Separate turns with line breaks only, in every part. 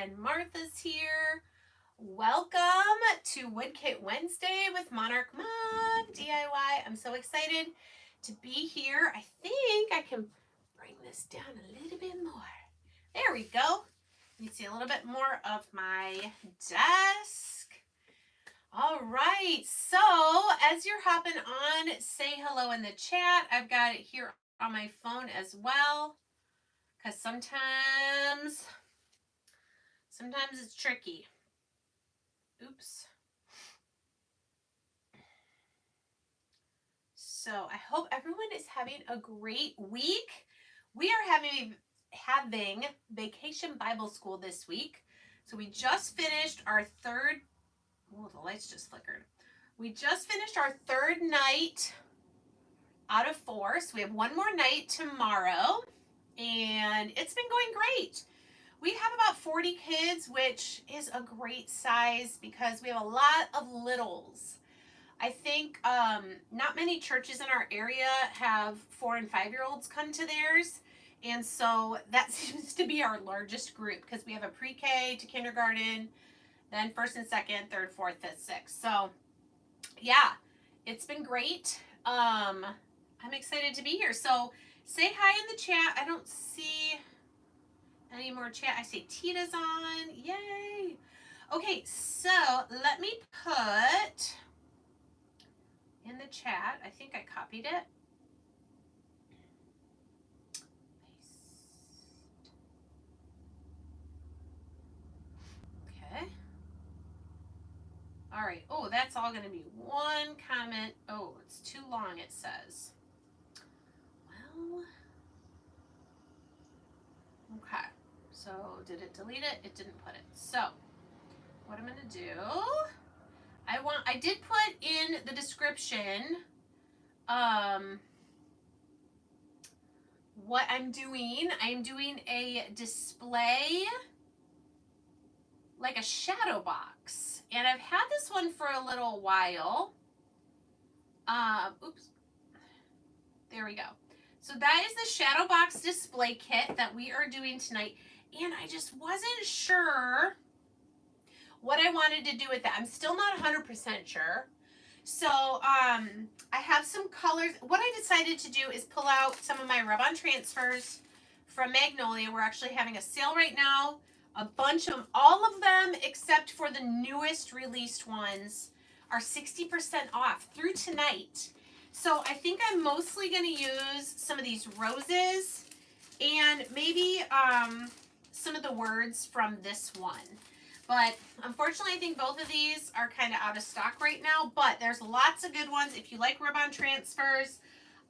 and Martha's here. Welcome to Woodkit Wednesday with Monarch Mom DIY. I'm so excited to be here. I think I can bring this down a little bit more. There we go. You see a little bit more of my desk. All right, so as you're hopping on, say hello in the chat. I've got it here on my phone as well, because sometimes it's tricky. Oops. So I hope everyone is having a great week. We are having Vacation Bible School this week. So we just finished our third, oh, the lights just flickered. We just finished our third night out of 4. So we have one more night tomorrow, and it's been going great. We have about 40 kids, which is a great size because we have a lot of littles. I think not many churches in our area have 4- and 5-year-olds come to theirs. And so that seems to be our largest group because we have a pre-K to kindergarten, then 1st and 2nd, 3rd, 4th, 5th, 6th. So yeah, it's been great. I'm excited to be here. So say hi in the chat. I don't see any more chat. I see Tita's on. Yay. Okay, so let me put in the chat. I think I copied it. Okay. All right. Oh, that's all going to be one comment. Oh, it's too long, it says. Well, okay. So did it delete it? It didn't put it. So what I'm going to do, I did put in the description what I'm doing. I'm doing a display, like a shadow box, and I've had this one for a little while. Oops, there we go. So that is the shadow box display kit that we are doing tonight, and I just wasn't sure what I wanted to do with that. I'm still not 100% sure. So I have some colors. What I decided to do is pull out some of my rub-on transfers from Magnolia. We're actually having a sale right now. A bunch of them, all of them except for the newest released ones, are 60% off through tonight. So I think I'm mostly going to use some of these roses and maybe some of the words from this one. But unfortunately, I think both of these are kind of out of stock right now, but there's lots of good ones. If you like rub-on transfers,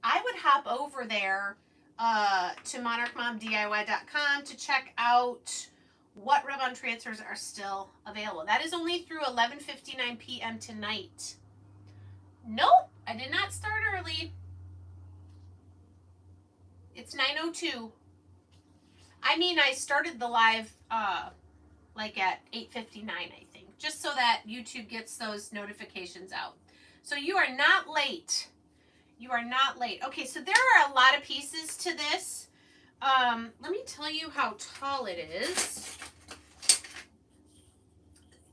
I would hop over there to monarchmomdiy.com to check out what rub-on transfers are still available. That is only through 11:59 p.m. tonight. Nope, I did not start early. It's 9:02. I mean, I started the live like at 8:59, I think, just so that YouTube gets those notifications out. So you are not late. You are not late. Okay, so there are a lot of pieces to this. Let me tell you how tall it is.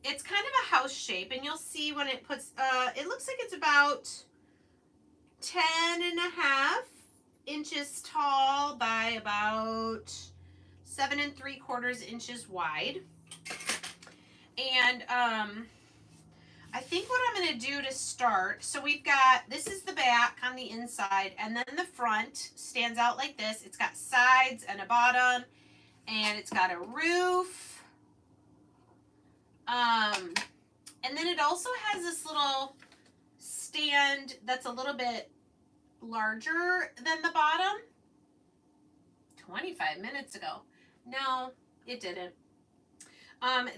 It's kind of a house shape, and you'll see when it puts, it looks like it's about 10.5 inches tall by about 7 3/4 inches wide. And I think what I'm going to do to start, so we've got, this is the back on the inside, and then the front stands out like this. It's got sides and a bottom, and it's got a roof. And then it also has this little stand that's a little bit larger than the bottom. 25 minutes ago. No, it didn't.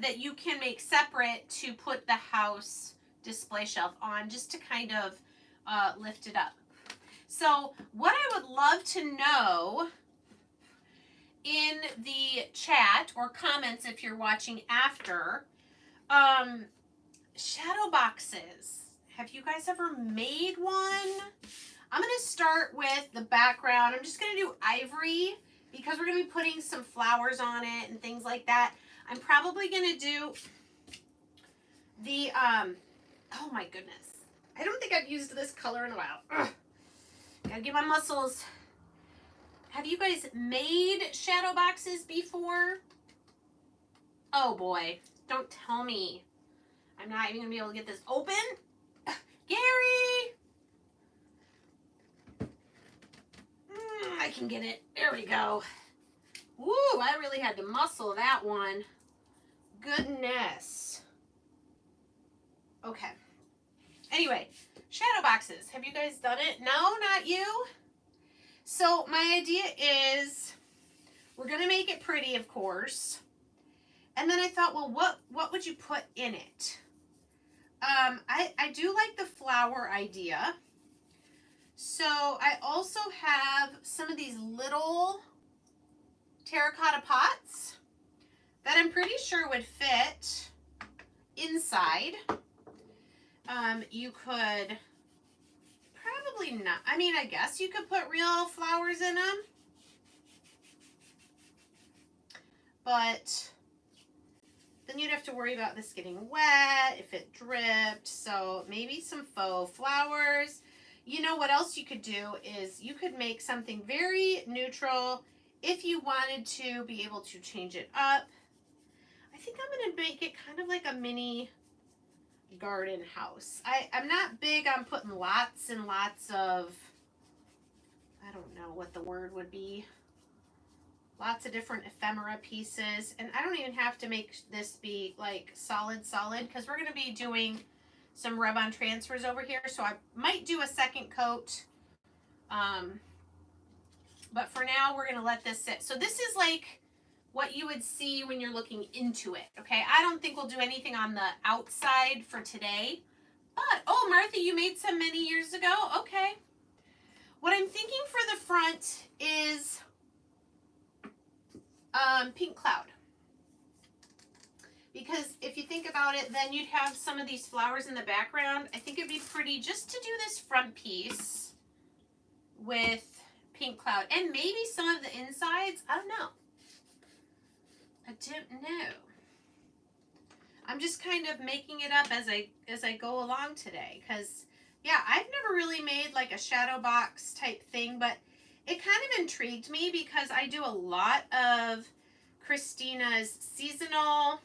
That you can make separate to put the house display shelf on, just to kind of lift it up. So what I would love to know in the chat or comments if you're watching after, shadow boxes. Have you guys ever made one? I'm going to start with the background. I'm just going to do ivory because we're going to be putting some flowers on it and things like that. I'm probably going to do the, oh my goodness. I don't think I've used this color in a while. Ugh. Gotta get my muscles. Have you guys made shadow boxes before? Oh boy, don't tell me. I'm not even gonna be able to get this open. Gary! I can get it. There we go. Woo, I really had to muscle that one. Goodness. Okay. Anyway, shadow boxes. Have you guys done it? No, not you? So my idea is we're going to make it pretty, of course. And then I thought, well, what would you put in it? I do like the flower idea. So I also have some of these little terracotta pots that I'm pretty sure would fit inside. You could probably not, I mean, I guess you could put real flowers in them. But then you'd have to worry about this getting wet, if it dripped. So maybe some faux flowers. You know what else you could do is you could make something very neutral if you wanted to be able to change it up. I think I'm going to make it kind of like a mini garden house. I'm not big on putting lots and lots of, I don't know what the word would be, lots of different ephemera pieces. And I don't even have to make this be like solid because we're going to be doing some rub-on transfers over here. So I might do a second coat. But for now, we're going to let this sit. So this is like what you would see when you're looking into it, okay? I don't think we'll do anything on the outside for today. But, oh, Martha, you made some many years ago? Okay. What I'm thinking for the front is pink cloud. Because if you think about it, then you'd have some of these flowers in the background. I think it'd be pretty just to do this front piece with pink cloud. And maybe some of the insides. I don't know. I don't know. I'm just kind of making it up as I go along today. Because, yeah, I've never really made like a shadow box type thing. But it kind of intrigued me because I do a lot of Christina's seasonal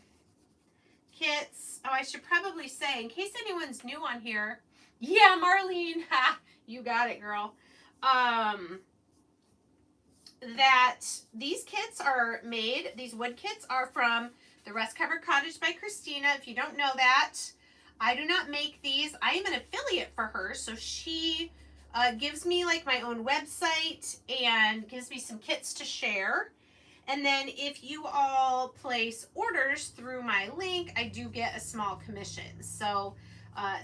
kits. Oh, I should probably say, in case anyone's new on here. Yeah, Marlene. Ha! You got it, girl. That these kits are made, these wood kits are from the Rest Covered Cottage by Christina. If you don't know that, I do not make these. I am an affiliate for her, so she gives me like my own website and gives me some kits to share. And then if you all place orders through my link, I do get a small commission. So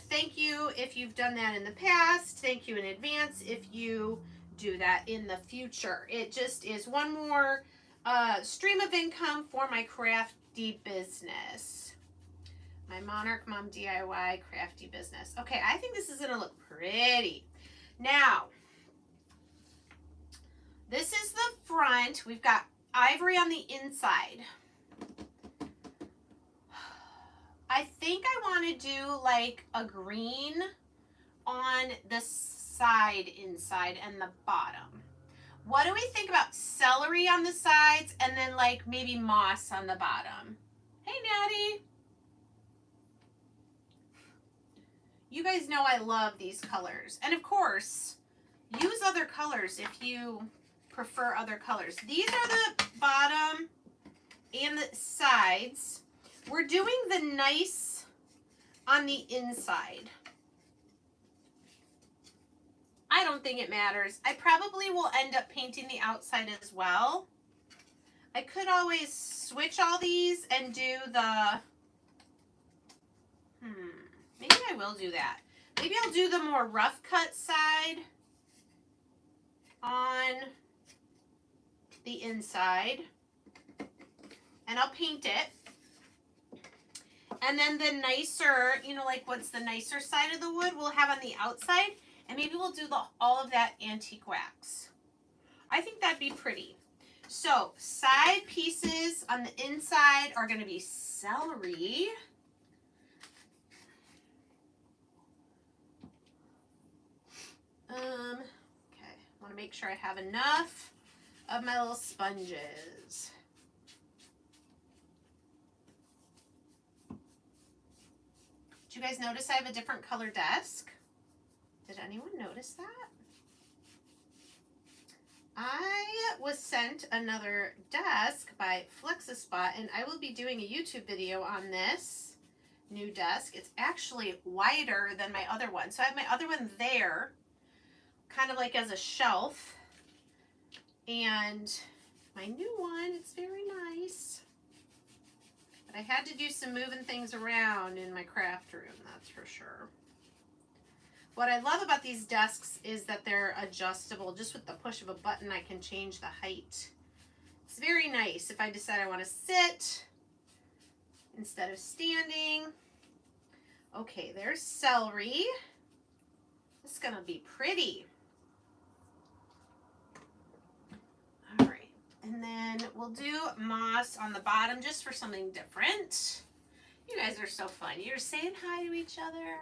thank you if you've done that in the past. Thank you in advance if you do that in the future. It just is one more stream of income for my crafty business. My Monarch Mom DIY crafty business. Okay, I think this is going to look pretty. Now, this is the front. We've got ivory on the inside. I think I want to do like a green on the side inside and the bottom. What do we think about celery on the sides and then like maybe moss on the bottom? Hey, Natty. You guys know I love these colors. And of course, use other colors if you prefer other colors. These are the bottom and the sides. We're doing the nice on the inside. I don't think it matters. I probably will end up painting the outside as well. I could always switch all these and do the, maybe I will do that. Maybe I'll do the more rough cut side on the inside. And I'll paint it. And then the nicer, you know, like what's the nicer side of the wood we'll have on the outside. And maybe we'll do all of that antique wax. I think that'd be pretty. So side pieces on the inside are going to be celery. Okay, I want to make sure I have enough of my little sponges. Did you guys notice I have a different color desk? Did anyone notice that? I was sent another desk by FlexiSpot, and I will be doing a YouTube video on this new desk. It's actually wider than my other one. So I have my other one there, kind of like as a shelf. And my new one, it's very nice. But I had to do some moving things around in my craft room, that's for sure. What I love about these desks is that they're adjustable. Just with the push of a button, I can change the height. It's very nice if I decide I want to sit instead of standing. Okay, there's celery. This is gonna be pretty. All right, and then we'll do moss on the bottom just for something different. You guys are so fun. You're saying hi to each other.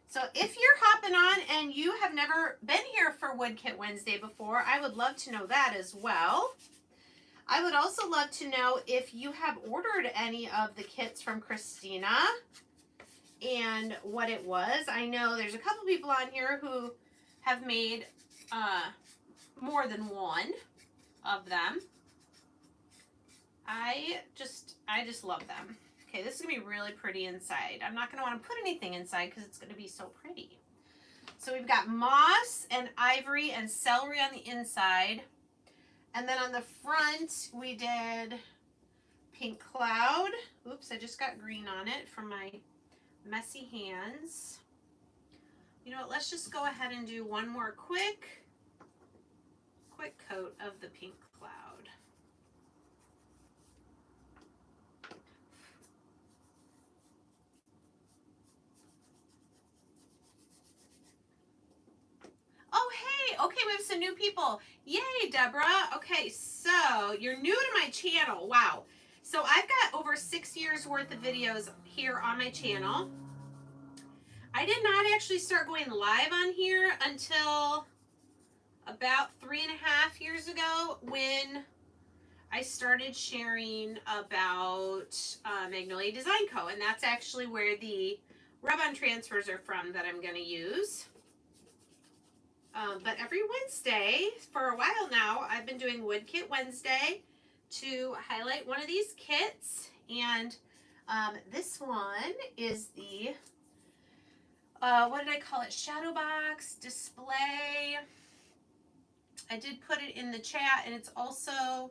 So if you're hopping on and you have never been here for Wood Kit Wednesday before, I would love to know that as well. I would also love to know if you have ordered any of the kits from Christina and what it was. I know there's a couple people on here who have made more than one of them. I just love them. Okay, this is going to be really pretty inside. I'm not going to want to put anything inside because it's going to be so pretty. So we've got moss and ivory and celery on the inside. And then on the front, we did pink cloud. Oops, I just got green on it from my messy hands. You know what, let's just go ahead and do one more quick coat of the pink cloud. Oh, hey, okay, we have some new people. Yay, Deborah. Okay, so you're new to my channel. Wow. So I've got over 6 years worth of videos here on my channel. I did not actually start going live on here until about 3.5 years ago when I started sharing about Magnolia Design Co. And that's actually where the rub-on transfers are from that I'm going to use. But every Wednesday, for a while now, I've been doing Wood Kit Wednesday to highlight one of these kits. And this one is the, what did I call it? Shadow box display. I did put it in the chat, and it's also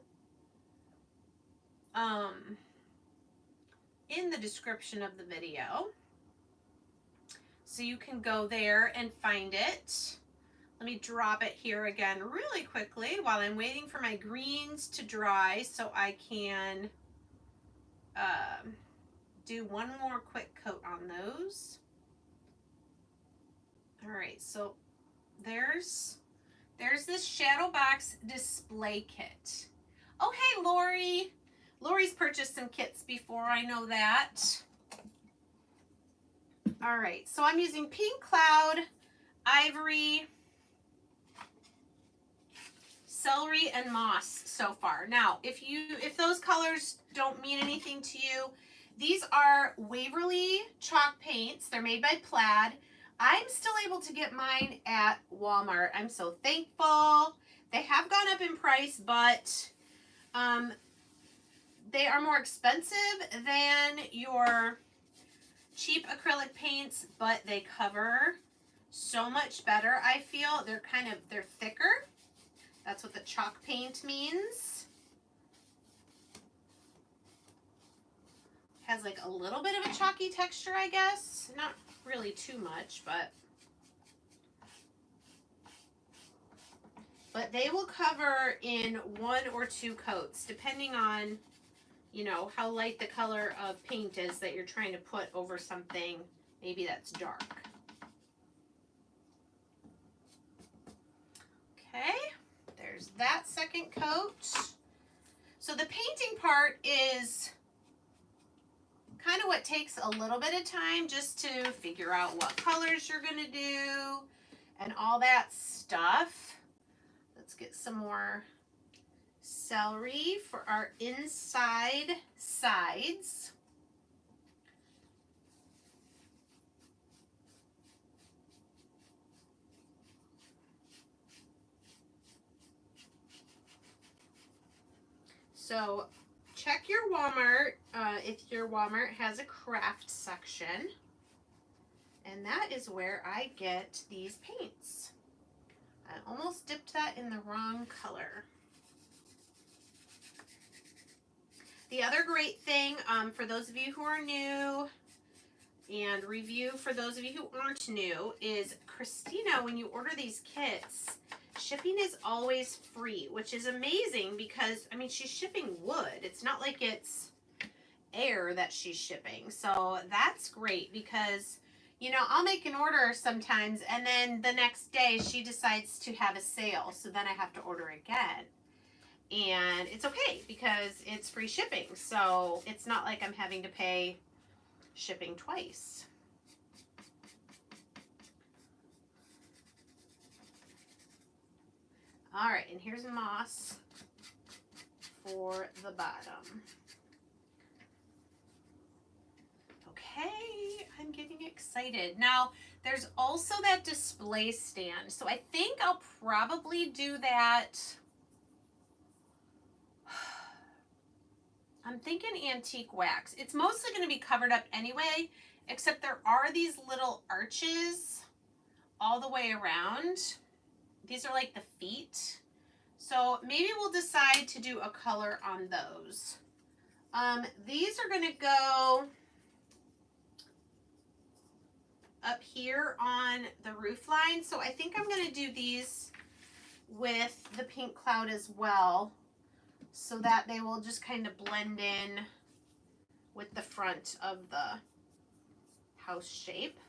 in the description of the video. So you can go there and find it. Let me drop it here again really quickly while I'm waiting for my greens to dry so I can do one more quick coat on those. All right, so there's this shadow box display kit. Oh, hey, Lori. Lori's purchased some kits before, I know that. All right, so I'm using pink cloud, ivory, celery, and moss so far. Now, if those colors don't mean anything to you, these are Waverly chalk paints. They're made by Plaid. I'm still able to get mine at Walmart. I'm so thankful. They have gone up in price, but they are more expensive than your cheap acrylic paints, but they cover so much better, I feel. They're thicker. That's what the chalk paint means. Has like a little bit of a chalky texture, I guess. Not really too much, but they will cover in 1 or 2 coats, depending on, you know, how light the color of paint is that you're trying to put over something maybe that's dark. Okay, there's there's that second coat. So the painting part is kind of what takes a little bit of time just to figure out what colors you're going to do and all that stuff. Let's get some more celery for our inside sides. So check your Walmart if your Walmart has a craft section. And that is where I get these paints. I almost dipped that in the wrong color. The other great thing for those of you who are new, and review for those of you who aren't new, is Christina, when you order these kits, shipping is always free, which is amazing because, I mean, she's shipping wood. It's not like it's air that she's shipping. So that's great because, you know, I'll make an order sometimes and then the next day she decides to have a sale. So then I have to order again. And it's okay because it's free shipping. So it's not like I'm having to pay shipping twice. All right, and here's moss for the bottom. Okay, I'm getting excited. Now, there's also that display stand. So I think I'll probably do that. I'm thinking antique wax. It's mostly going to be covered up anyway, except there are these little arches all the way around. These are like the feet. So maybe we'll decide to do a color on those. These are going to go up here on the roof line. So I think I'm going to do these with the pink cloud as well, so that they will just kind of blend in with the front of the house shape.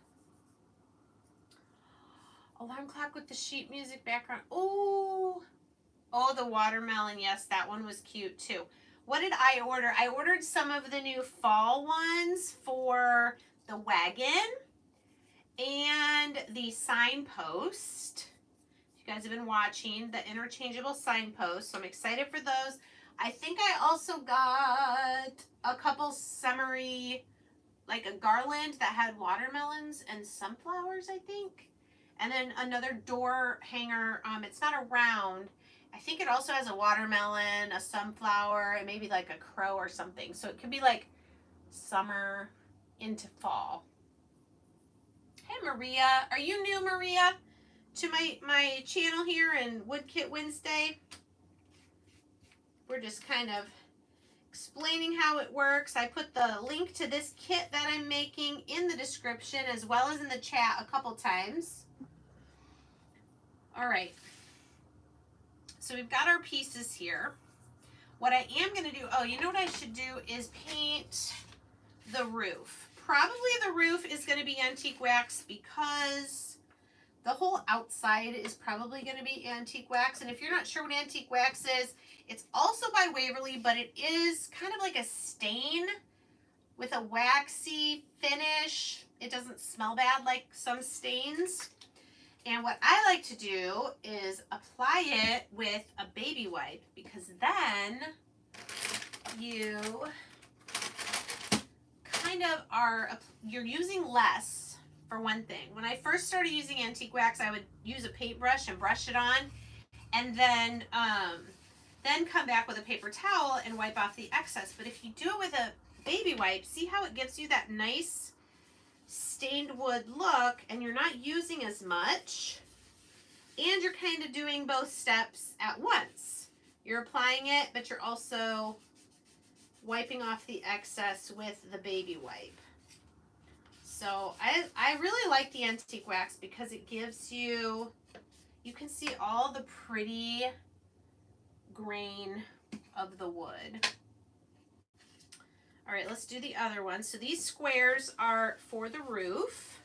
Alarm clock with the sheet music background. Oh, the watermelon. Yes, that one was cute too. What did I order? I ordered some of the new fall ones for the wagon and the signpost. You guys have been watching the interchangeable signposts, so I'm excited for those. I think I also got a couple summery, like a garland that had watermelons and sunflowers, I think. And then another door hanger. It's not a round. I think it also has a watermelon, a sunflower, and maybe like a crow or something. So it could be like summer into fall. Hey, Maria. Are you new, Maria, to my channel here in Wood Kit Wednesday? We're just kind of explaining how it works. I put the link to this kit that I'm making in the description as well as in the chat a couple times. All right. So we've got our pieces here. What I am going to do, oh, you know what I should do is paint the roof. Probably the roof is going to be antique wax because the whole outside is probably going to be antique wax. And if you're not sure what antique wax is, it's also by Waverly, but it is kind of like a stain with a waxy finish. It doesn't smell bad like some stains. And what I like to do is apply it with a baby wipe because then you kind of you're using less for one thing. When I first started using antique wax, I would use a paintbrush and brush it on and then come back with a paper towel and wipe off the excess. But if you do it with a baby wipe, see how it gives you that nice stained wood look and you're not using as much and you're kind of doing both steps at once. You're applying it, but you're also wiping off the excess with the baby wipe. So I really like the antique wax because it gives you can see all the pretty grain of the wood. All right, let's do the other one. So these squares are for the roof.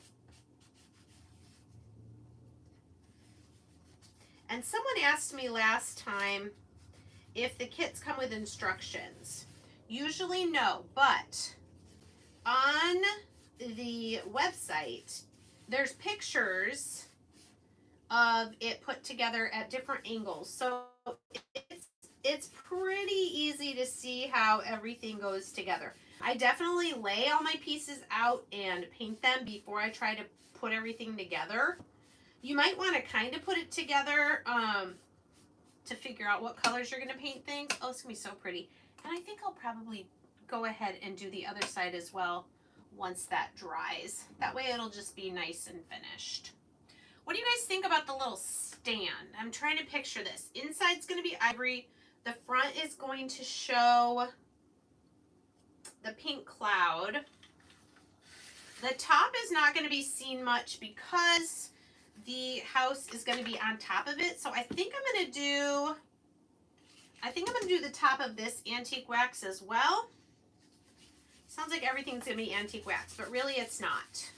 And someone asked me last time if the kits come with instructions. Usually no, but on the website, there's pictures of it put together at different angles. So it's pretty easy to see how everything goes together. I definitely lay all my pieces out and paint them before I try to put everything together. You might want to kind of put it together to figure out what colors you're going to paint things. Oh, it's going to be so pretty. And I think I'll probably go ahead and do the other side as well once that dries. That way it'll just be nice and finished. What do you guys think about the little stand? I'm trying to picture this. Inside's going to be ivory. The front is going to show the pink cloud. The top is not going to be seen much because the house is going to be on top of it. So I think I'm going to do the top of this antique wax as well. Sounds like everything's going to be antique wax, but really it's not.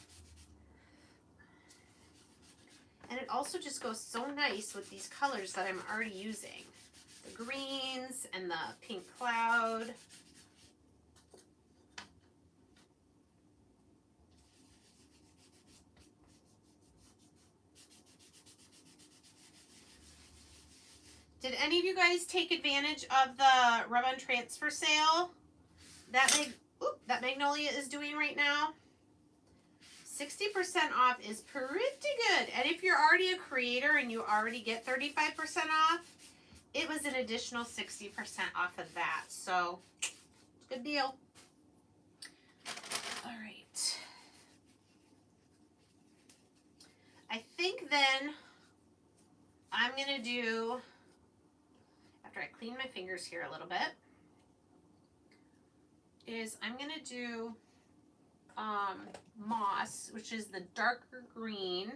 And it also just goes so nice with these colors that I'm already using. The greens and the pink cloud. Did any of you guys take advantage of the rub-on transfer sale that Magnolia is doing right now? 60% off is pretty good. And if you're already a creator and you already get 35% off, it was an additional 60% off of that. So, good deal. All right. I think then I'm going to do, after I clean my fingers here a little bit, is I'm going to do moss, which is the darker green.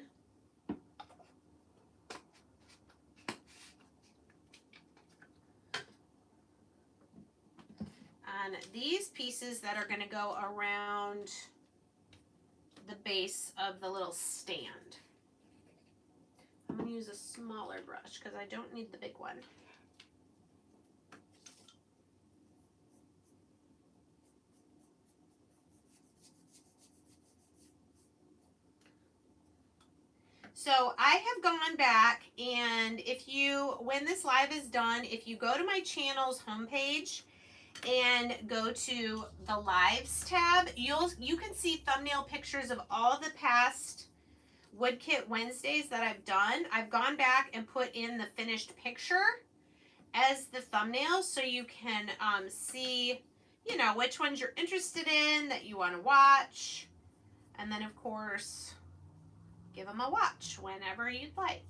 On these pieces that are going to go around the base of the little stand. I'm going to use a smaller brush because I don't need the big one. So I have gone back, and when this live is done, if you go to my channel's homepage and go to the lives tab, you can see thumbnail pictures of all the past Wood Kit Wednesdays that I've done. I've gone back and put in the finished picture as the thumbnail so you can see, which ones you're interested in that you want to watch. And then, of course, give them a watch whenever you'd like.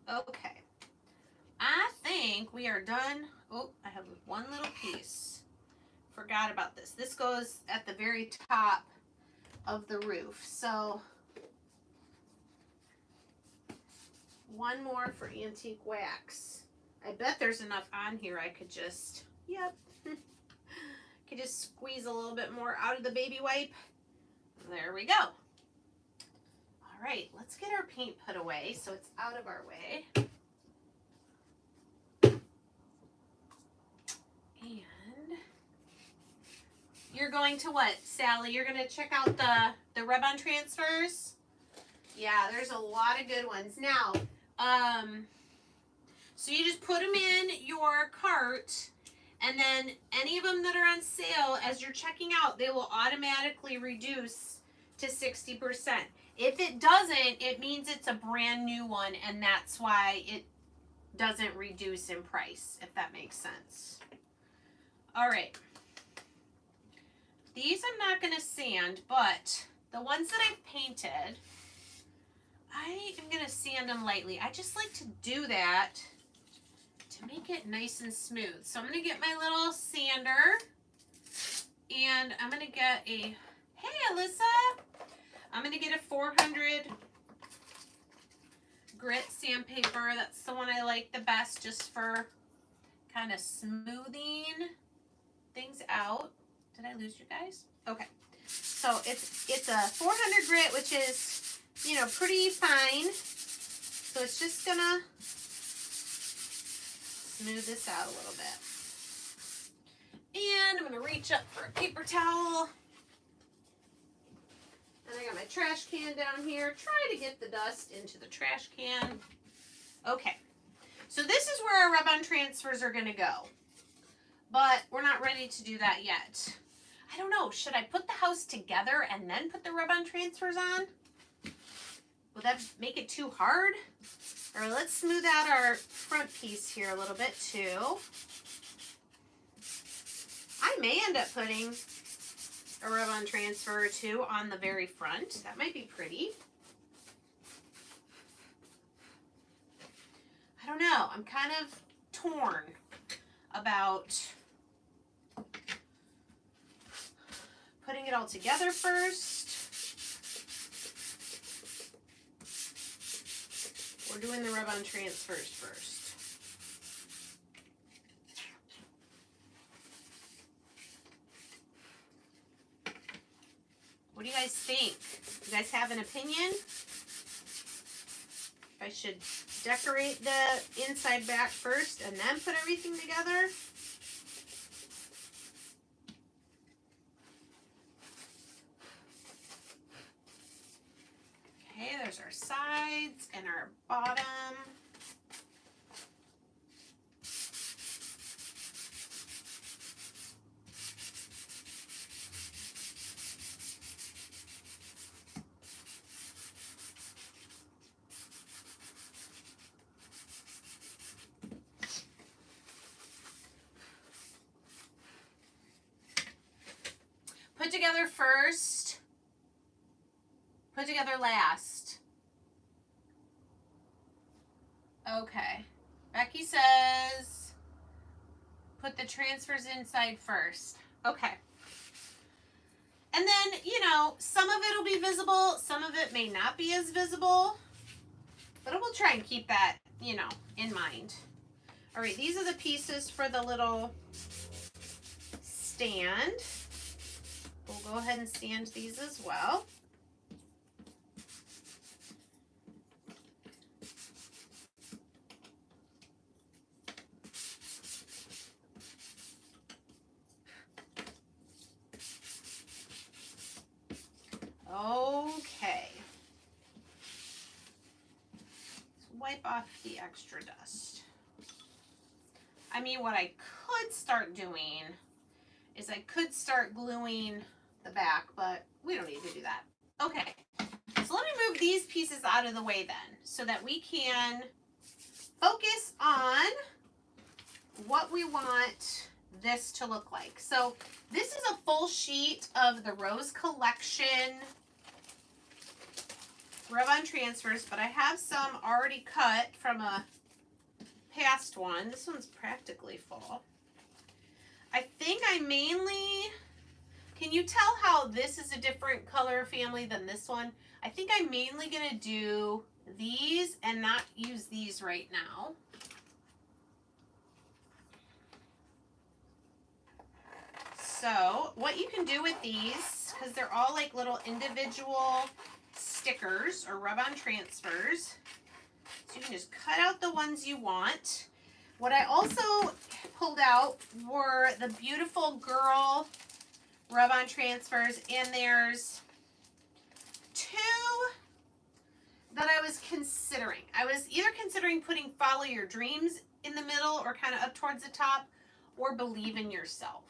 Okay. I think we are done. Oh, I have one little piece. Forgot about this. This goes at the very top of the roof. So, one more for antique wax. I bet there's enough on here I could just, could just squeeze a little bit more out of the baby wipe. There we go. All right, let's get our paint put away so it's out of our way. And you're going to what, Sally? You're going to check out the rub-on transfers? Yeah, there's a lot of good ones. Now, so you just put them in your cart, and then any of them that are on sale, as you're checking out, they will automatically reduce to 60%. If it doesn't, it means it's a brand new one, and that's why it doesn't reduce in price, if that makes sense. All right. These I'm not going to sand, but the ones that I've painted, I am going to sand them lightly. I just like to do that to make it nice and smooth. So I'm going to get my little sander, and I'm going to get hey, Alyssa. I'm going to get a 400 grit sandpaper. That's the one I like the best, just for kind of smoothing things out. Did I lose you guys? Okay. So it's a 400 grit, which is, you know, pretty fine. So it's just gonna smooth this out a little bit. And I'm gonna reach up for a paper towel. And I got my trash can down here. Try to get the dust into the trash can. Okay. So this is where our rub-on transfers are gonna go. But we're not ready to do that yet. I don't know, should I put the house together and then put the rub-on transfers on? Would that make it too hard? Or let's smooth out our front piece here a little bit too. I may end up putting a rub-on transfer or two on the very front. That might be pretty. I don't know. I'm kind of torn about putting it all together first. We're doing the rub-on transfers first. What do you guys think? You guys have an opinion? If I should decorate the inside back first and then put everything together? Okay, there's our sides and our bottom. Put together first, put together last. Okay. Becky says, put the transfers inside first. Okay. And then, you know, some of it will be visible, some of it may not be as visible, but we'll try and keep that, you know, in mind. All right, these are the pieces for the little stand. We'll go ahead and sand these as well. Okay. Let's wipe off the extra dust. I mean, what I could start doing is I could start gluing the back, but we don't need to do that. Okay, so let me move these pieces out of the way then, so that we can focus on what we want this to look like. So this is a full sheet of the Rose Collection rub-on transfers, but I have some already cut from a past one. This one's practically full. I think I mainly, can you tell how this is a different color family than this one? I think I'm mainly gonna do these and not use these right now. So what you can do with these, because they're all like little individual stickers or rub-on transfers, so you can just cut out the ones you want. What I also pulled out were the Beautiful Girl rub-on transfers, and there's two that I was considering. I was either considering putting Follow Your Dreams in the middle or kind of up towards the top, or Believe in Yourself.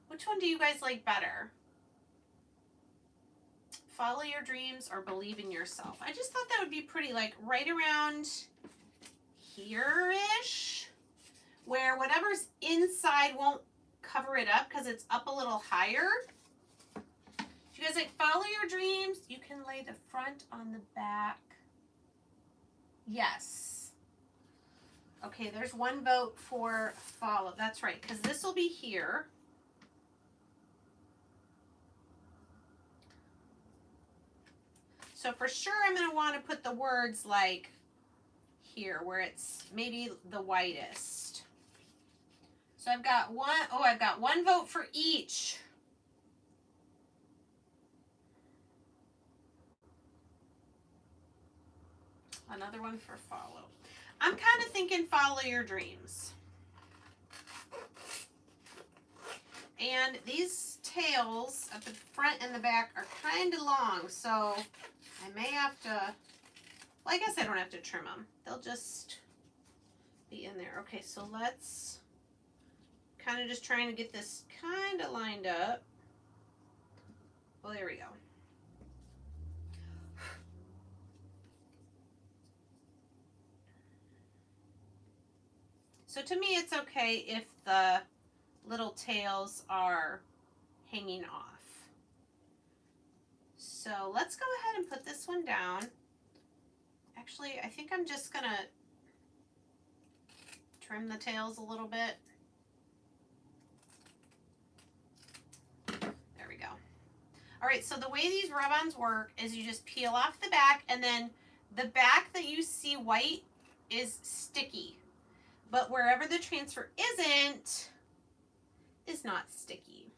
Which one do you guys like better? Follow Your Dreams or Believe in Yourself? I just thought that would be pretty, like right around here-ish, where whatever's inside won't cover it up because it's up a little higher. If you guys like Follow Your Dreams, you can lay the front on the back. Yes. Okay, there's one vote for Follow. That's right, because this will be here. So for sure I'm going to want to put the words like here where it's maybe the widest. So I've got one vote for each. Another one for follow. I'm kind of thinking follow your dreams. And these tails at the front and the back are kind of long, so I may have to, well, I guess I don't have to trim them. They'll just be in there. Okay, so let's kind of just trying to get this kind of lined up. Well, there we go. So to me, it's okay if the little tails are hanging off. So let's go ahead and put this one down. Actually, I think I'm just gonna trim the tails a little bit. There we go. All right, so the way these rub-ons work is you just peel off the back, and then the back that you see white is sticky. But wherever the transfer isn't, is not sticky.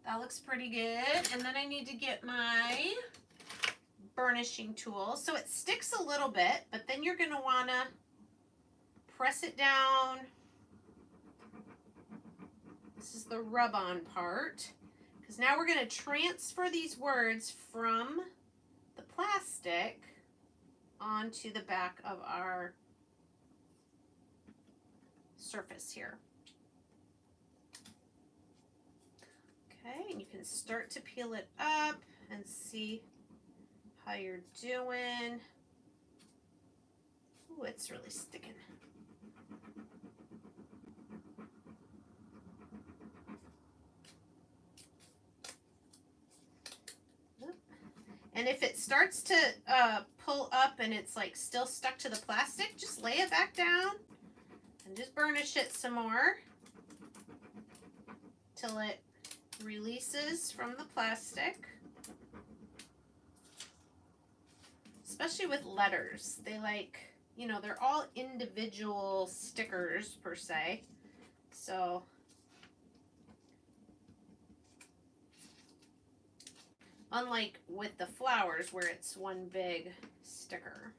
That looks pretty good. And then I need to get my burnishing tool. So it sticks a little bit, but then you're gonna wanna press it down. This is the rub-on part. Because now we're gonna transfer these words from the plastic onto the back of our surface here. Okay, and you can start to peel it up and see how you're doing. Oh, it's really sticking. And if it starts to pull up and it's like still stuck to the plastic, just lay it back down and just burnish it some more till it releases from the plastic. Especially with letters. They like, you know, they're all individual stickers per se. So unlike with the flowers where it's one big sticker.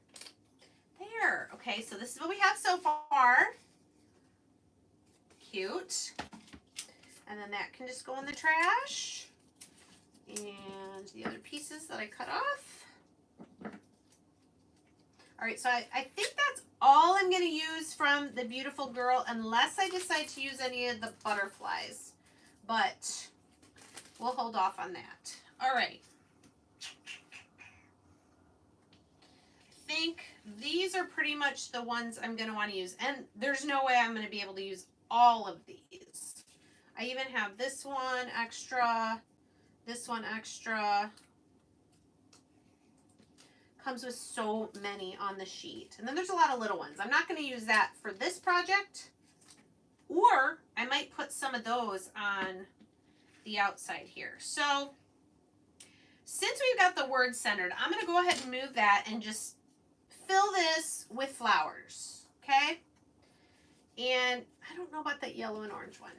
There. Okay, so this is what we have so far. Cute. And then that can just go in the trash. And the other pieces that I cut off. All right, so I think that's all I'm going to use from the Beautiful Girl unless I decide to use any of the butterflies. But we'll hold off on that. All right. I think these are pretty much the ones I'm going to want to use. And there's no way I'm going to be able to use all of these. I even have this one extra, this one extra. Comes with so many on the sheet. And then there's a lot of little ones. I'm not going to use that for this project. Or I might put some of those on the outside here. So since we've got the word centered, I'm going to go ahead and move that and just fill this with flowers. Okay? And I don't know about that yellow and orange one.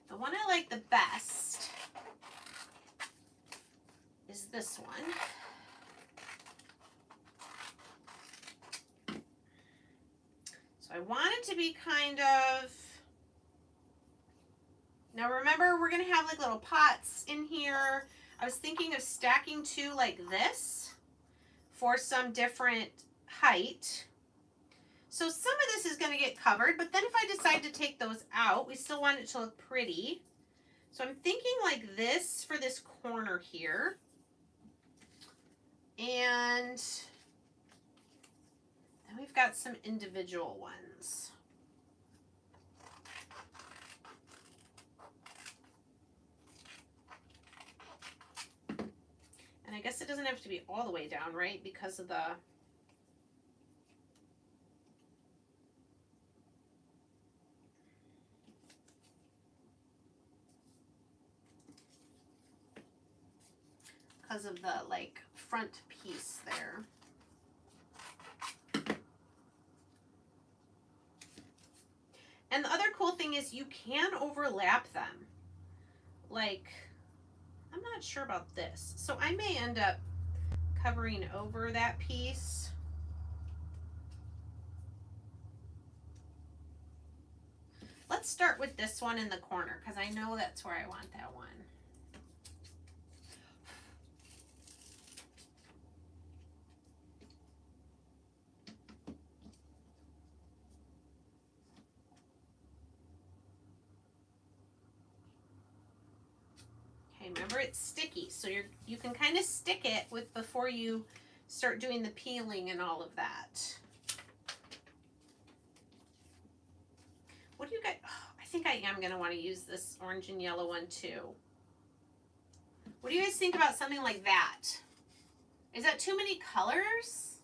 The one I like the best is this one. So I want it to be kind of, now remember we're going to have like little pots in here. I was thinking of stacking two like this for some different height. So some of this is going to get covered, but then if I decide to take those out, we still want it to look pretty. So I'm thinking like this for this corner here. And then we've got some individual ones. And I guess it doesn't have to be all the way down, right? Because of the like front piece there. is you can overlap them. Like, I'm not sure about this. So I may end up covering over that piece. Let's start with this one in the corner because I know that's where I want that one. Okay, remember it's sticky, so you can kind of stick it with before you start doing the peeling and all of that. What do you guys, oh, I think I am going to want to use this orange and yellow one too. What do you guys think about something like that? Is that too many colors?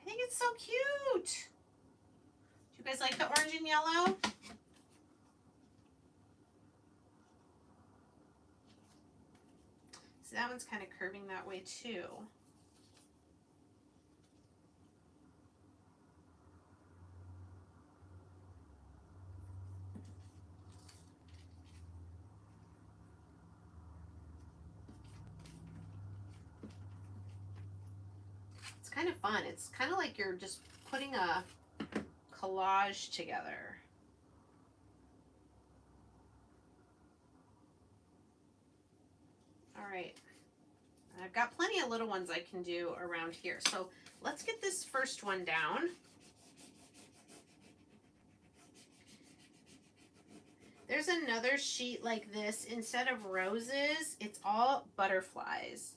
I think it's so cute. Do you guys like the orange and yellow? So that one's kind of curving that way too. It's kind of fun. It's kind of like you're just putting a collage together. All right. I've got plenty of little ones I can do around here. So let's get this first one down. There's another sheet like this. Instead of roses, it's all butterflies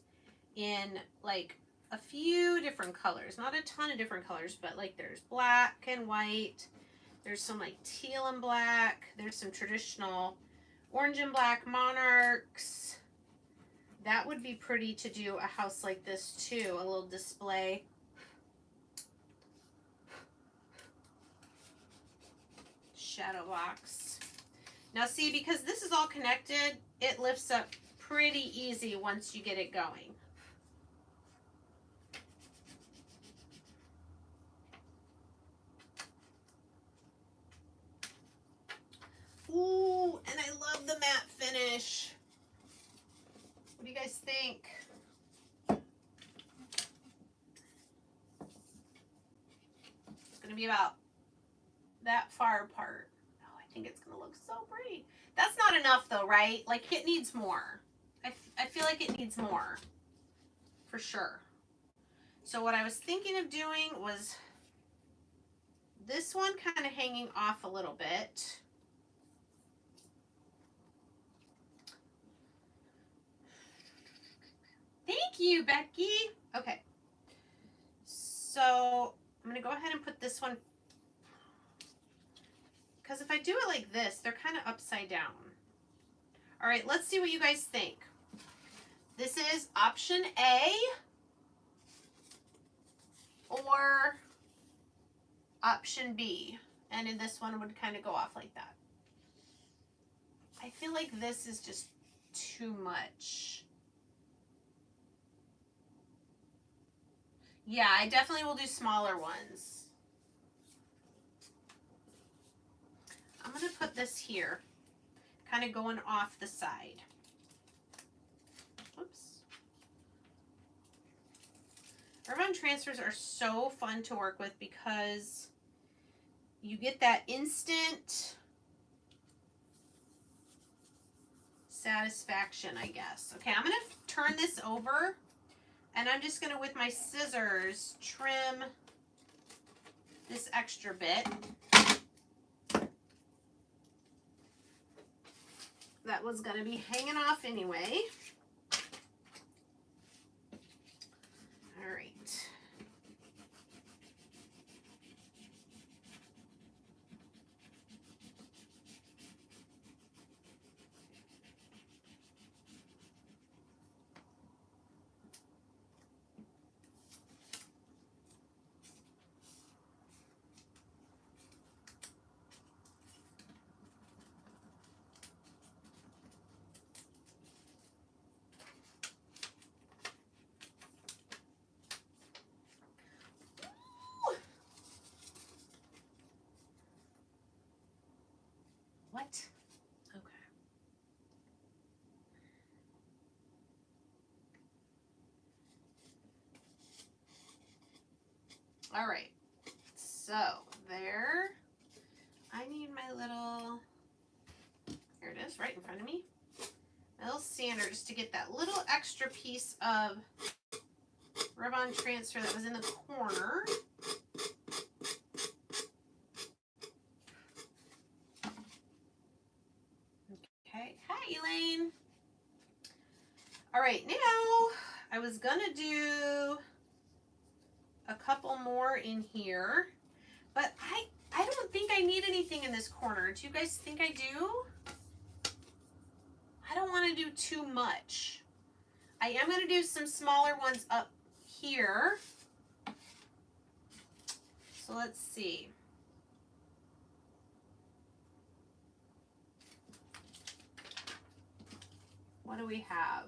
in like a few different colors. Not a ton of different colors, but like there's black and white. There's some like teal and black. There's some traditional orange and black monarchs. That would be pretty to do a house like this too, a little display. Shadow box. Now see, because this is all connected, it lifts up pretty easy once you get it going. Ooh, and I love the matte finish. What do you guys think? It's going to be about that far apart. Oh, I think it's going to look so pretty. That's not enough though, right? Like it needs more. I feel like it needs more for sure. So what I was thinking of doing was this one kind of hanging off a little bit. Thank you, Becky. Okay. So I'm going to go ahead and put this one, because if I do it like this, they're kind of upside down. All right, let's see what you guys think. This is option A or option B. And in this one would kind of go off like that. I feel like this is just too much. Yeah, I definitely will do smaller ones. I'm going to put this here, kind of going off the side. Oops. Irvine transfers are so fun to work with because you get that instant satisfaction, I guess. Okay, I'm going to turn this over. And I'm just going to, with my scissors, trim this extra bit. That was going to be hanging off anyway. All right. that. Okay. All right. So there. I need my little, here it is, right in front of me. My little sander just to get that little extra piece of rub-on transfer that was in the corner. Okay. Hi, Elaine. All right, now I was gonna do a couple more in here, but I don't think I need anything in this corner. Do you guys think I do? I don't want to do too much. I am going to do some smaller ones up here. So let's see. What do we have?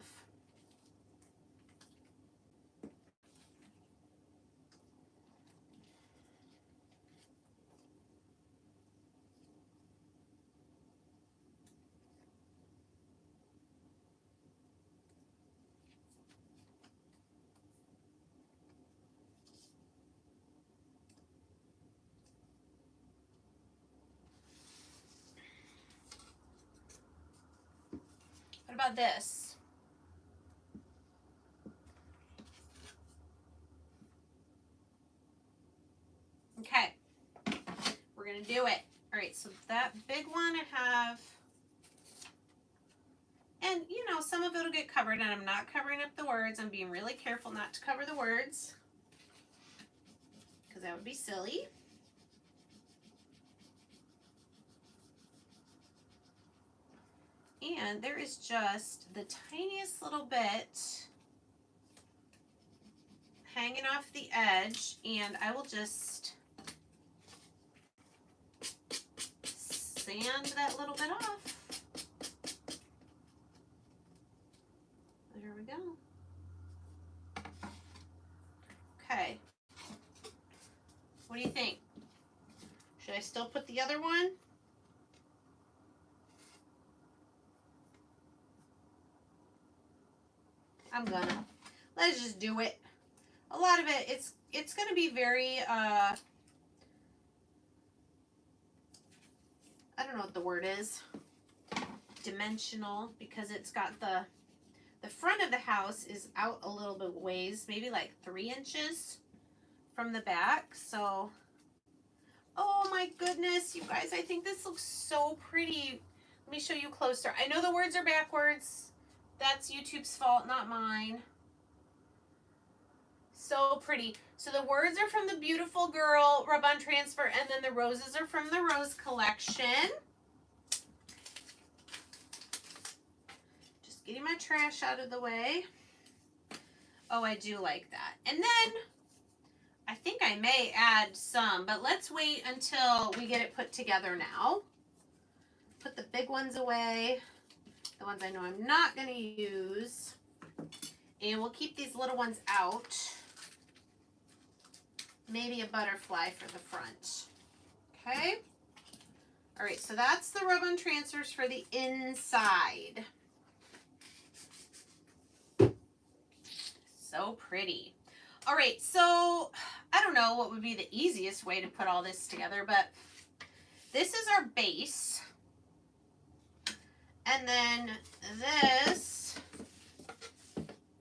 What about this? Okay, we're gonna do it. All right, so that big one I have, and you know, some of it'll get covered, and I'm not covering up the words. I'm being really careful not to cover the words, because that would be silly. And there is just the tiniest little bit hanging off the edge, and I will just sand that little bit off. There we go. Okay. What do you think? Should I still put the other one? I'm gonna. Let's just do it. A lot of it, it's gonna be very, I don't know what the word is, dimensional, because it's got the front of the house is out a little bit ways, maybe like 3 inches from the back. So, oh my goodness, you guys, I think this looks so pretty. Let me show you closer. I know the words are backwards. That's YouTube's fault, not mine. So pretty. So the words are from the Beautiful Girl Rub-On Transfer, and then the roses are from the Rose Collection. Just getting my trash out of the way. Oh, I do like that. And then I think I may add some, but let's wait until we get it put together now. Put the big ones away, the ones I know I'm not going to use, and we'll keep these little ones out. Maybe a butterfly for the front. Okay. All right, so that's the rub-on transfers for the inside. So pretty. All right, so I don't know what would be the easiest way to put all this together, but this is our base. And then this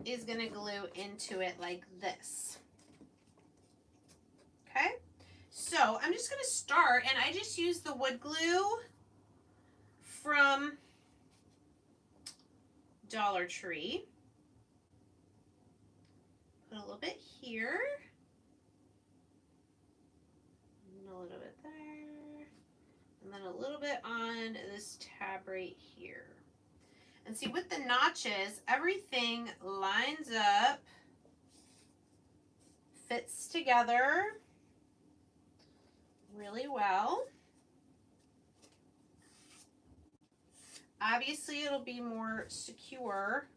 is going to glue into it like this. Okay, so I'm just going to start, and I just use the wood glue from Dollar Tree. Put a little bit here, and a little bit there, and then a little bit on this tab right here. And see, with the notches, everything lines up, fits together really well. Obviously, it'll be more secure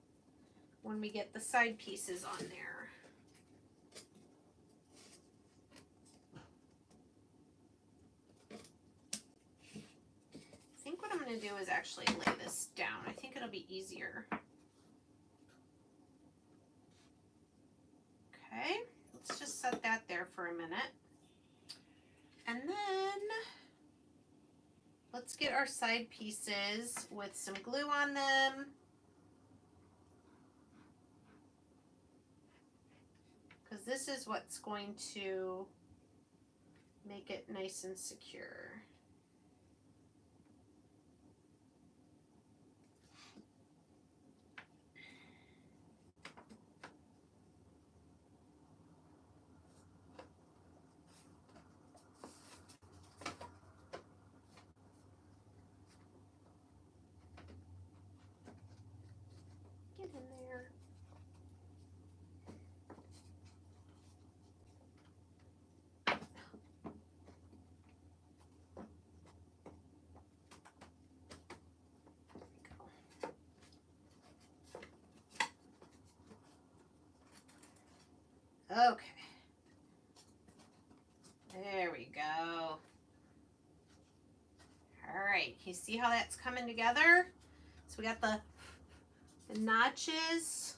when we get the side pieces on there. I think what I'm going going to do is actually lay this down. I think it'll be easier. Okay, let's just set that there for a minute. And then let's get our side pieces with some glue on them. Because this is what's going to make it nice and secure. Get in there. Okay. There we go. All right, you see how that's coming together? So we got the notches.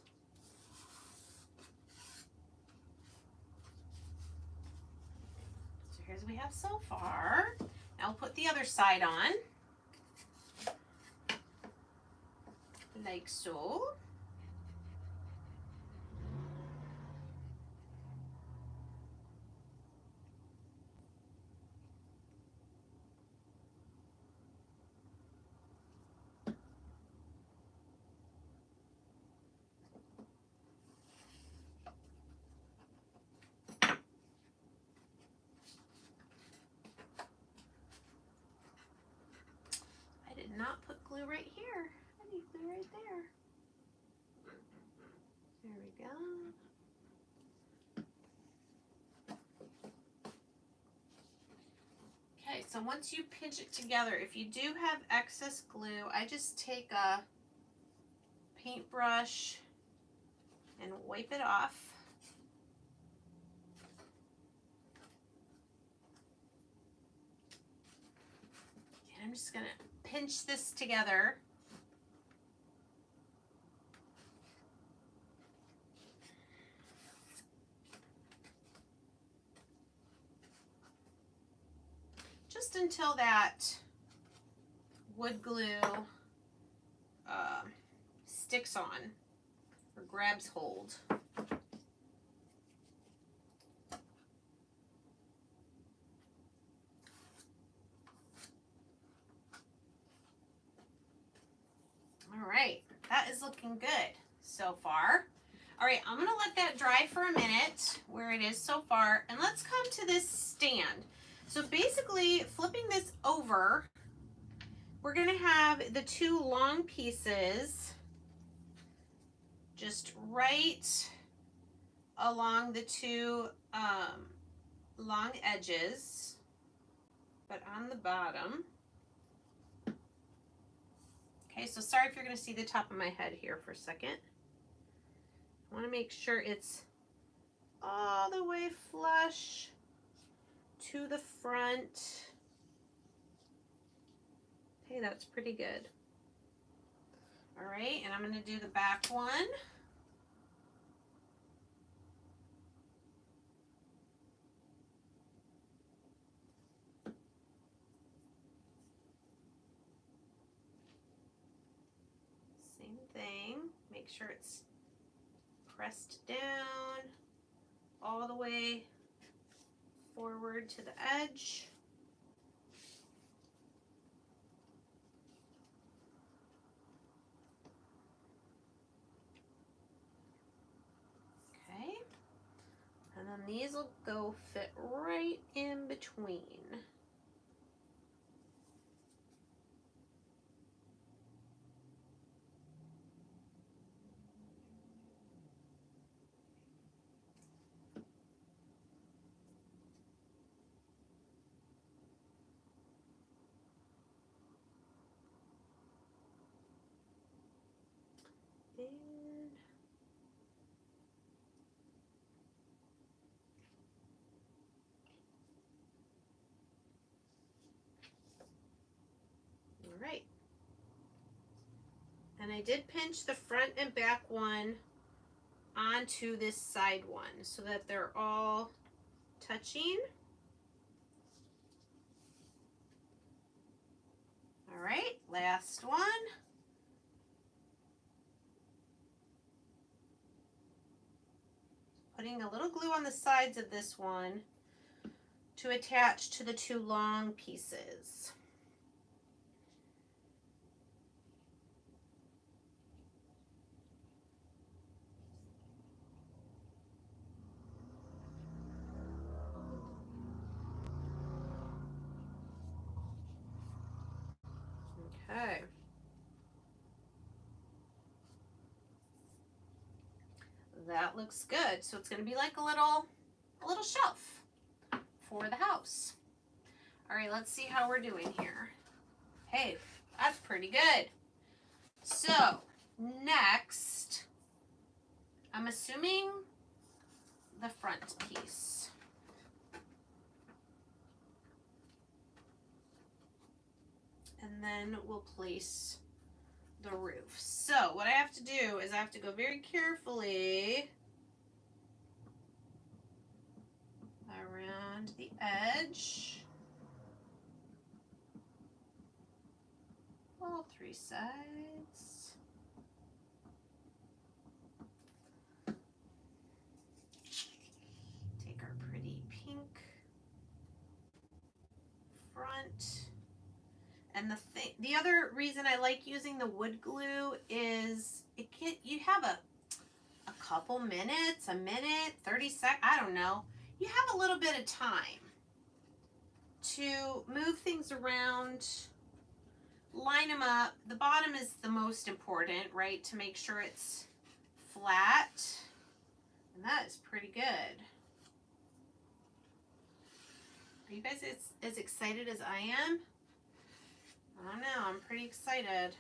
So here's what we have so far. Now we'll put the other side on. Like so. I did not put glue right here. I need glue right there. There we go. Okay, so once you pinch it together, if you do have excess glue, I just take a paintbrush and wipe it off. And I'm just gonna pinch this together. Just until that wood glue sticks on or grabs hold. All right, that is looking good so far. All right, I'm gonna let that dry for a minute where it is so far, and let's come to this stand. So basically, flipping this over, we're gonna have the two long pieces just right along the two long edges, but on the bottom. Okay, so sorry if you're gonna see the top of my head here for a second. I wanna make sure it's all the way flush to the front. Okay, that's pretty good. All right, and I'm gonna do the back one. Same thing, make sure it's pressed down all the way forward to the edge. Okay, and then these will go fit right in between. All right, And I did pinch the front and back one onto this side one so that they're all touching. All right, last one. Putting a little glue on the sides of this one to attach to the two long pieces. Okay. That looks good. So it's going to be like a little shelf for the house. All right, let's see how we're doing here. Hey, that's pretty good. So next, I'm assuming the front piece. And then we'll place the roof. So what I have to do is I have to go very carefully around the edge. All three sides. Take our pretty pink front. And the other reason I like using the wood glue is you have a couple minutes, a minute, 30 seconds, I don't know. You have a little bit of time to move things around, line them up. The bottom is the most important, right? To make sure it's flat. And that is pretty good. Are you guys as excited as I am? I don't know, I'm pretty excited.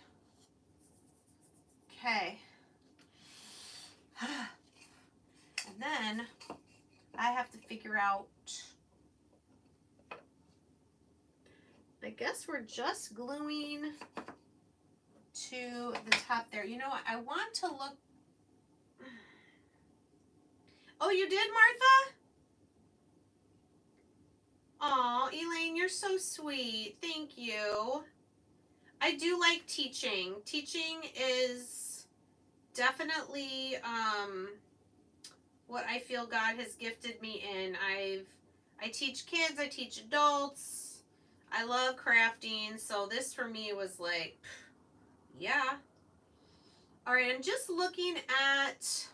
Okay. And then I have to figure out, I guess we're just gluing to the top there. You know what, I want to look. Oh, you did, Martha? Aw, Elaine, you're so sweet. Thank you. I do like teaching. Teaching is definitely what I feel God has gifted me in. I teach kids, I teach adults. I love crafting, so this for me was like, yeah. All right, I'm just looking at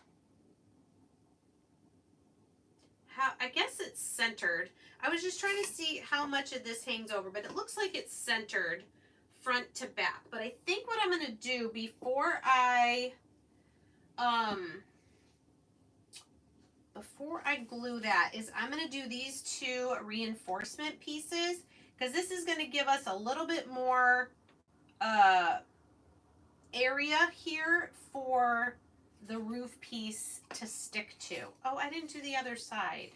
how, I guess it's centered. I was just trying to see how much of this hangs over, but it looks like it's centered front to back. But I think what I'm going to do before I glue that is I'm going to do these two reinforcement pieces, because this is going to give us a little bit more area here for the roof piece to stick to. Oh, I didn't do the other side.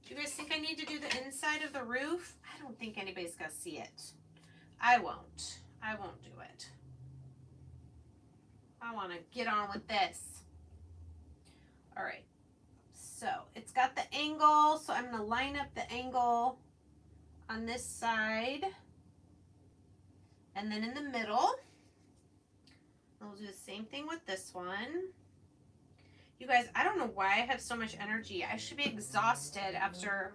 Do you guys think I need to do the inside of the roof? I don't think anybody's going to see it. I won't. I won't do it. I want to get on with this. All right. So it's got the angle, so I'm going to line up the angle on this side and then in the middle. I'll do the same thing with this one. You guys, I don't know why I have so much energy. I should be exhausted after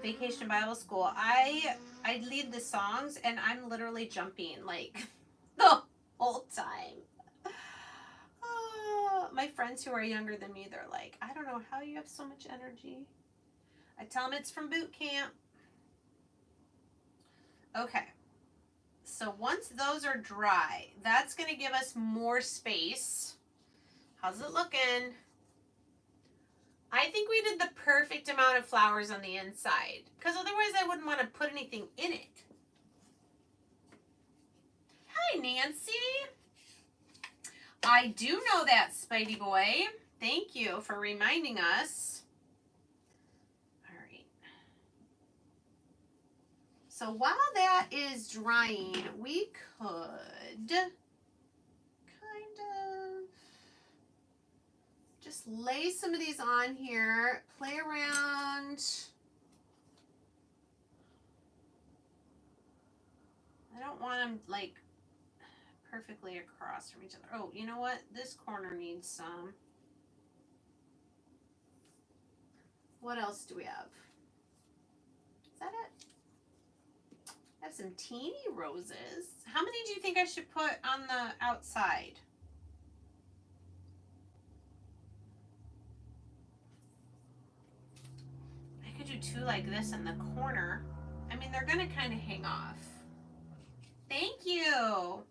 Vacation Bible School. I lead the songs and I'm literally jumping like the whole time. My friends who are younger than me, they're like, I don't know how you have so much energy. I tell them it's from boot camp. Okay. So once those are dry, that's going to give us more space. How's it looking? I think we did the perfect amount of flowers on the inside, because otherwise I wouldn't want to put anything in it. Hi, Nancy. I do know that, Spidey boy. Thank you for reminding us. All right. So while that is drying, we could of just lay some of these on here, play around. I don't want them like perfectly across from each other. Oh, you know what? This corner needs some. What else do we have? Is that it? I have some teeny roses. How many do you think I should put on the outside? I could do two like this in the corner. I mean, they're gonna kind of hang off. Thank you.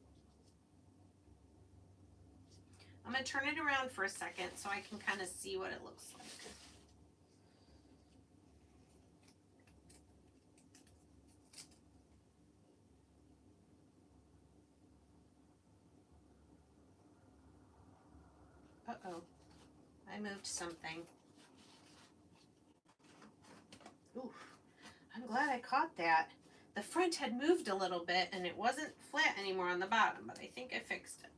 I'm gonna turn it around for a second so I can kind of see what it looks like. Uh-oh, I moved something. Ooh, I'm glad I caught that. The front had moved a little bit and it wasn't flat anymore on the bottom, but I think I fixed it.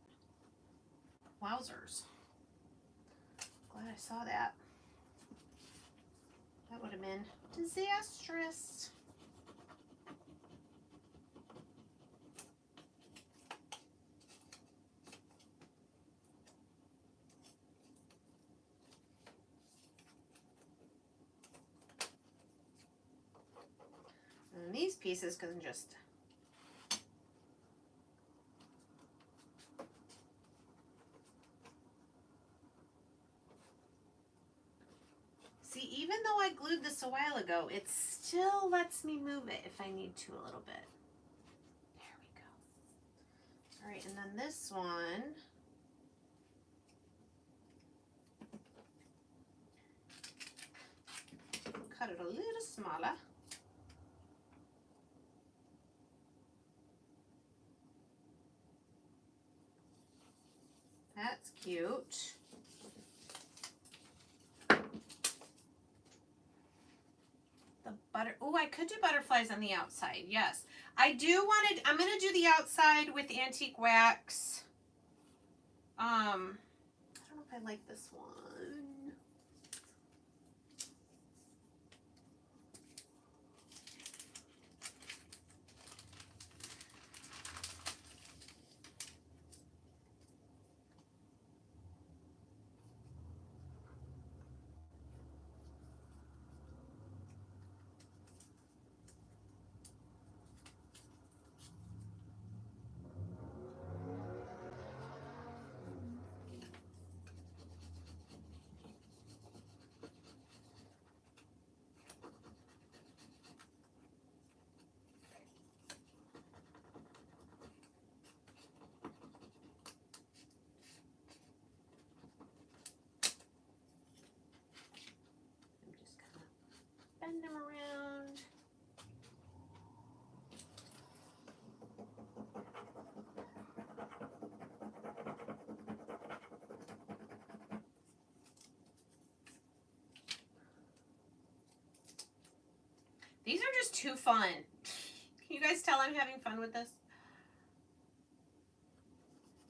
Wowzers. Glad I saw that. That would have been disastrous. And these pieces can just see, even though I glued this a while ago, it still lets me move it if I need to a little bit. There we go. All right, and then this one. Cut it a little smaller. That's cute. The butter. Oh, I could do butterflies on the outside. Yes, I do want to. I'm gonna do the outside with antique wax. I don't know if I like this one. Bend them around. These are just too fun. Can you guys tell I'm having fun with this?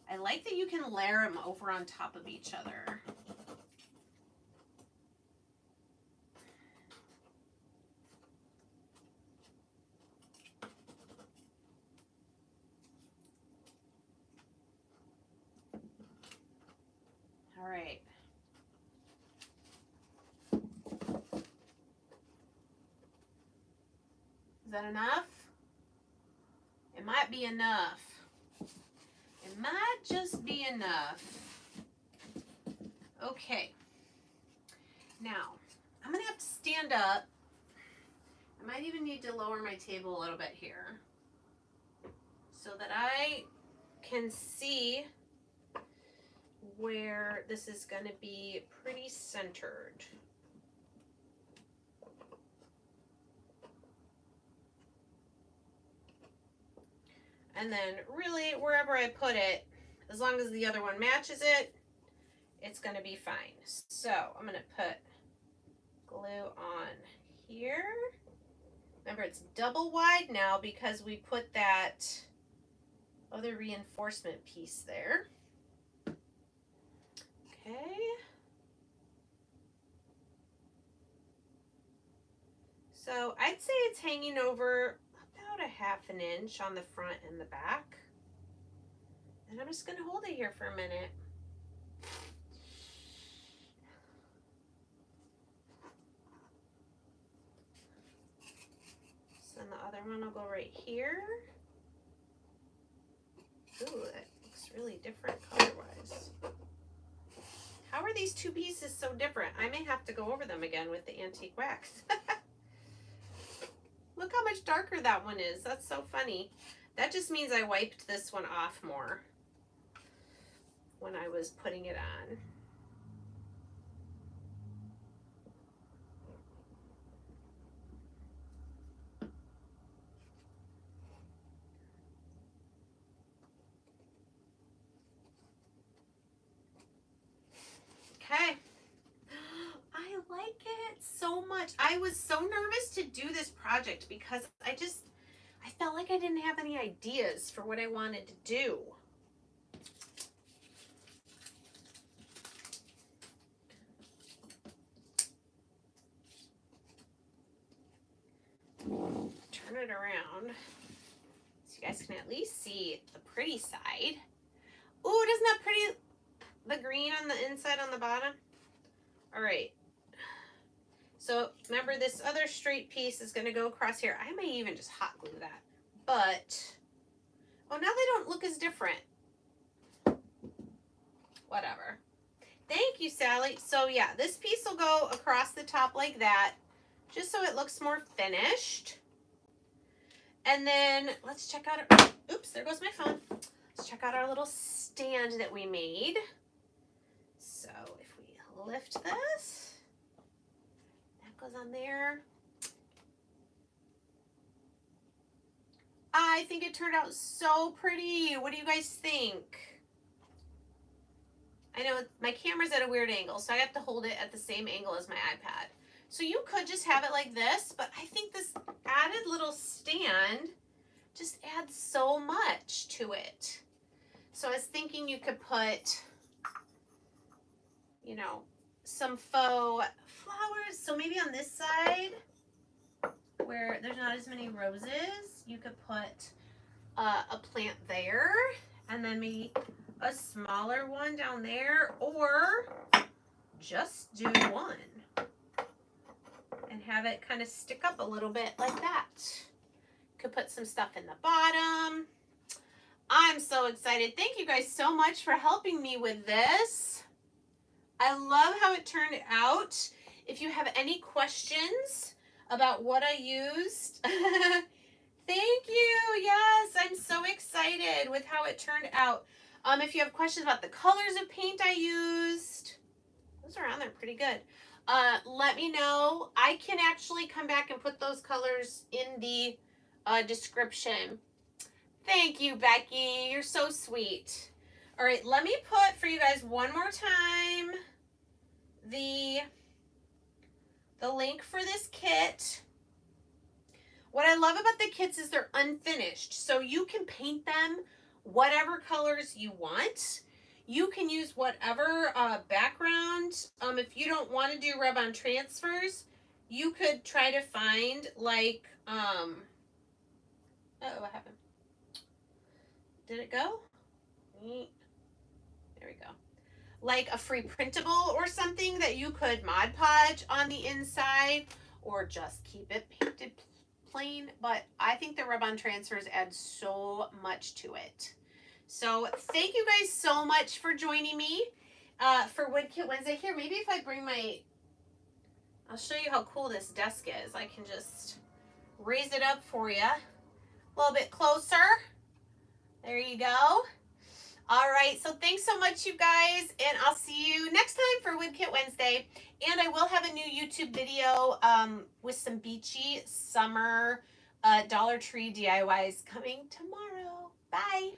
I like that you can layer them over on top of each other. All right. Is that enough? It might be enough. It might just be enough. Okay. Now, I'm going to have to stand up. I might even need to lower my table a little bit here so that I can see where this is going to be pretty centered. And then really wherever I put it, as long as the other one matches it, it's going to be fine. So I'm going to put glue on here. Remember, it's double wide now because we put that other reinforcement piece there. hanging over about a 1/2 inch on the front and the back. And I'm just going to hold it here for a minute. So then the other one will go right here. Ooh, that looks really different color-wise. How are these two pieces so different? I may have to go over them again with the antique wax. Look how much darker that one is. That's so funny. That just means I wiped this one off more when I was putting it on. Okay. I like it so much. I was so nervous to do this project because I felt like I didn't have any ideas for what I wanted to do. Turn it around so you guys can at least see the pretty side. Ooh, isn't that pretty? The green on the inside on the bottom. All right. So remember, this other straight piece is going to go across here. I may even just hot glue that. But, oh, now they don't look as different. Whatever. Thank you, Sally. So yeah, this piece will go across the top like that, just so it looks more finished. And then let's check out our, oops, there goes my phone. Let's check out our little stand that we made. So if we lift this, that goes on there. I think it turned out so pretty. What do you guys think? I know my camera's at a weird angle, so I have to hold it at the same angle as my iPad. So you could just have it like this, but I think this added little stand just adds so much to it. So I was thinking you could put, you know, some faux flowers. So maybe on this side where there's not as many roses, you could put a plant there, and then maybe a smaller one down there, or just do one and have it kind of stick up a little bit like that. Could put some stuff in the bottom. I'm so excited. Thank you guys so much for helping me with this. I love how it turned out. If you have any questions about what I used, thank you. Yes, I'm so excited with how it turned out. If you have questions about the colors of paint I used, those are on there pretty good. Let me know. I can actually come back and put those colors in the description. Thank you, Becky. You're so sweet. All right, let me put for you guys one more time the link for this kit. What I love about the kits is they're unfinished, so you can paint them whatever colors you want. You can use whatever background. If you don't want to do rub-on transfers, you could try to find like, uh-oh, what happened? Did it go? There we go. Like a free printable or something that you could Mod Podge on the inside, or just keep it painted plain. But I think the rub-on transfers add so much to it. So thank you guys so much for joining me for Wood Kit Wednesday. Here, maybe if I bring my, I'll show you how cool this desk is. I can just raise it up for you a little bit closer. There you go. All right, so thanks so much, you guys, and I'll see you next time for Wood Kit Wednesday. And I will have a new YouTube video with some beachy summer Dollar Tree DIYs coming tomorrow. Bye.